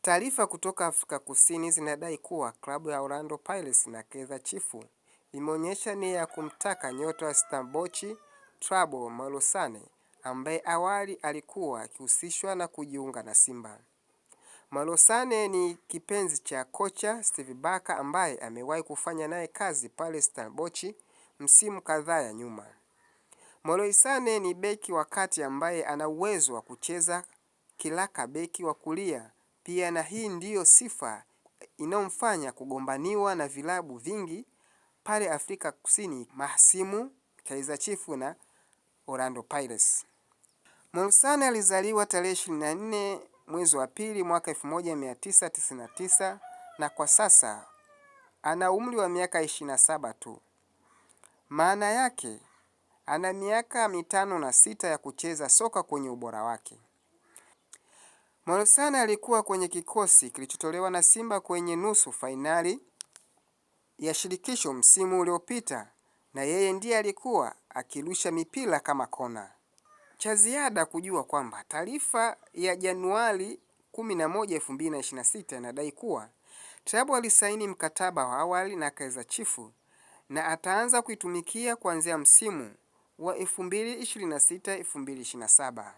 Taarifa kutoka Afrika Kusini zinadai kuwa klabu ya Orlando Pirates na Kaizer Chiefs imeonyesha nia ya kumtaka nyota wa Stellenbosch Thabo Malosane ambaye awali alikuwa akihusishwa na kujiunga na Simba. Malosane ni kipenzi cha kocha Steve Barker ambaye amewahi kufanya naye kazi pale Stellenbosch msimu kadhaa ya nyuma. Malosane ni beki wa kati ambaye ana uwezo wa kucheza kilaka beki wa kulia pia, na hii ndiyo sifa inayomfanya kugombaniwa na vilabu vingi pale Afrika Kusini, mahasimu Kaizer Chiefs na Orlando Pirates. Malosane alizaliwa tarehe 24 mwezi wa pili mwaka 1999 na kwa sasa ana umri wa miaka 27 tu. Maana yake ana miaka 5 na 6 ya kucheza soka kwenye ubora wake. Malosane alikuwa kwenye kikosi kilichotolewa na Simba kwenye nusu fainali ya shirikisho msimu uliopita, na yeye ndiye alikuwa akirusha mipira kama kona. Cha ziada kujua kwamba taarifa ya Januari 11, 2026 inadai kuwa Thabo alisaini mkataba wa awali na Kaizer Chiefs na ataanza kuitumikia kuanzia msimu wa 2026-2027.